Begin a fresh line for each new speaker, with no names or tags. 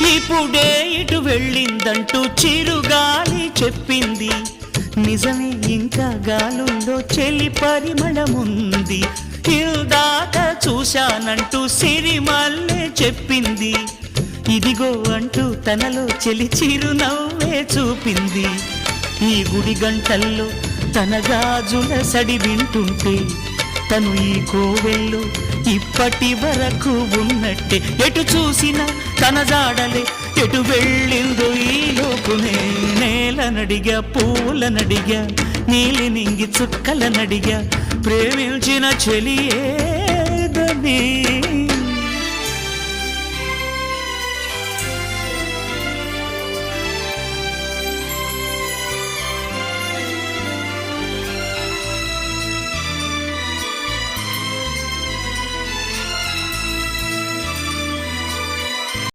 ఇప్పుడే ఇటు వెళ్ళిందంటూ చిరుగాలి చెప్పింది. నిజమే, ఇంకా గాలుల్లో చెలి పరిమళముంది. ఇందాక చూశానంటూ సిరిమల్లె చెప్పింది. ఇదిగో అంటూ తనలో చెలి చిరునవ్వే చూపింది. ఈ గుడి గంటల్లో తన గాజుల సడి వింటుంటే తను ఈ కోవెల్లో ఇప్పటి వరకు ఉన్నట్టే. ఎటు చూసినా తన జాడలే, ఎటు వెళ్ళిందో ఈ లోకునే. నేలనడిగా, పూలనడిగా, నీలి నింగి చుక్కలనడిగా, ప్రేమించిన చెలియేదని.